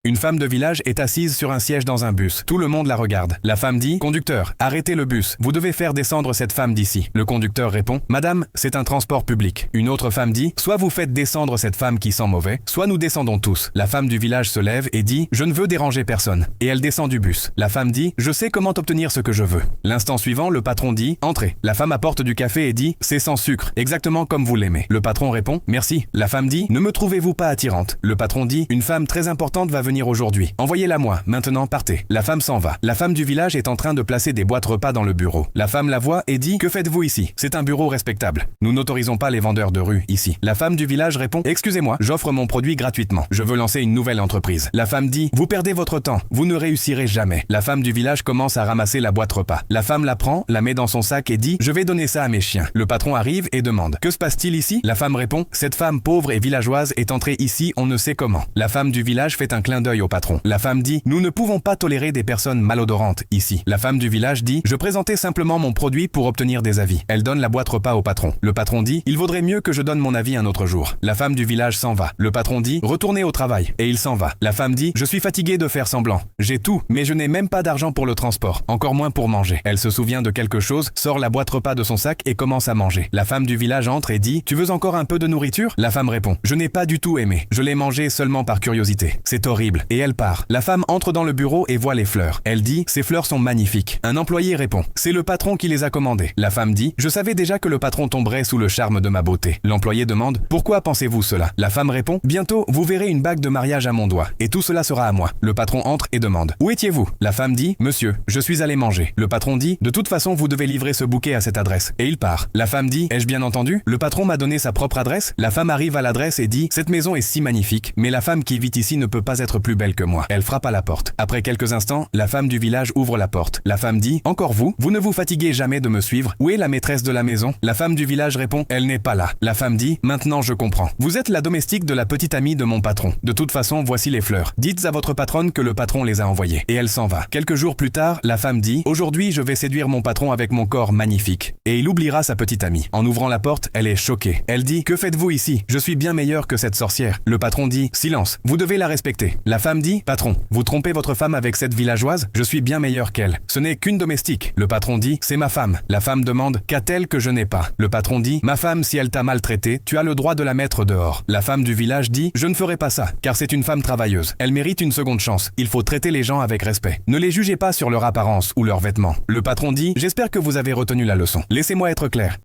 Une femme de village est assise sur un siège dans un bus. Tout le monde la regarde. La femme dit « Conducteur, arrêtez le bus. Vous devez faire descendre cette femme d'ici. » Le conducteur répond « Madame, c'est un transport public. » Une autre femme dit « Soit vous faites descendre cette femme qui sent mauvais, soit nous descendons tous. » La femme du village se lève et dit « Je ne veux déranger personne. » Et elle descend du bus. La femme dit « Je sais comment obtenir ce que je veux. » L'instant suivant, le patron dit « Entrez. » La femme apporte du café et dit « C'est sans sucre, exactement comme vous l'aimez. » Le patron répond « Merci. » La femme dit « Ne me trouvez-vous pas attirante ?» Le patron dit « Une femme très importante va venir aujourd'hui. Envoyez-la moi. Maintenant, partez. » La femme s'en va. La femme du village est en train de placer des boîtes repas dans le bureau. La femme la voit et dit « Que faites-vous ici? C'est un bureau respectable. Nous n'autorisons pas les vendeurs de rue ici. » La femme du village répond « Excusez-moi, j'offre mon produit gratuitement. Je veux lancer une nouvelle entreprise. » La femme dit « Vous perdez votre temps. Vous ne réussirez jamais. » La femme du village commence à ramasser la boîte repas. La femme la prend, la met dans son sac et dit « Je vais donner ça à mes chiens. » Le patron arrive et demande « Que se passe-t-il ici? » La femme répond « Cette femme pauvre et villageoise est entrée ici on ne sait comment. » La femme du village fait un clin d'œil au patron. La femme dit « Nous ne pouvons pas tolérer des personnes malodorantes ici. » La femme du village dit « Je présentais simplement mon produit pour obtenir des avis. » Elle donne la boîte repas au patron. Le patron dit « Il vaudrait mieux que je donne mon avis un autre jour. » La femme du village s'en va. Le patron dit « Retournez au travail. » Et il s'en va. La femme dit « Je suis fatiguée de faire semblant. J'ai tout, mais je n'ai même pas d'argent pour le transport, encore moins pour manger. » Elle se souvient de quelque chose, sort la boîte repas de son sac et commence à manger. La femme du village entre et dit « Tu veux encore un peu de nourriture ?» La femme répond « Je n'ai pas du tout aimé. Je l'ai mangé seulement par curiosité. C'est horrible. » Et elle part. La femme entre dans le bureau et voit les fleurs. Elle dit « Ces fleurs sont magnifiques. » Un employé répond « C'est le patron qui les a commandées. » La femme dit « Je savais déjà que le patron tomberait sous le charme de ma beauté. » L'employé demande « Pourquoi pensez-vous cela ?» La femme répond « Bientôt, vous verrez une bague de mariage à mon doigt, et tout cela sera à moi. » Le patron entre et demande « Où étiez-vous ?» La femme dit « Monsieur, je suis allé manger. » Le patron dit « De toute façon, vous devez livrer ce bouquet à cette adresse. » Et il part. La femme dit « Ai-je bien entendu? Le patron m'a donné sa propre adresse. » La femme arrive à l'adresse et dit « Cette maison est si magnifique, mais la femme qui vit ici ne peut pas être plus belle que moi. » Elle frappe à la porte. Après quelques instants, la femme du village ouvre la porte. La femme dit « Encore vous? Vous ne vous fatiguez jamais de me suivre? Où est la maîtresse de la maison ?» La femme du village répond « Elle n'est pas là. » La femme dit « Maintenant je comprends. Vous êtes la domestique de la petite amie de mon patron. De toute façon, voici les fleurs. Dites à votre patronne que le patron les a envoyées. » Et elle s'en va. Quelques jours plus tard, la femme dit « Aujourd'hui, je vais séduire mon patron avec mon corps magnifique. » Et il oubliera sa petite amie. En ouvrant la porte, elle est choquée. Elle dit « Que faites-vous ici? Je suis bien meilleure que cette sorcière. » Le patron dit « Silence, vous devez la respecter. » La femme dit « Patron, vous trompez votre femme avec cette villageoise? Je suis bien meilleure qu'elle. Ce n'est qu'une domestique. » Le patron dit « C'est ma femme. » La femme demande « Qu'a-t-elle que je n'ai pas ?» Le patron dit « Ma femme, si elle t'a maltraité, tu as le droit de la mettre dehors. » La femme du village dit « Je ne ferai pas ça, car c'est une femme travailleuse. Elle mérite une seconde chance. Il faut traiter les gens avec respect. Ne les jugez pas sur leur apparence ou leurs vêtements. » Le patron dit « J'espère que vous avez retenu la leçon. Laissez-moi être clair.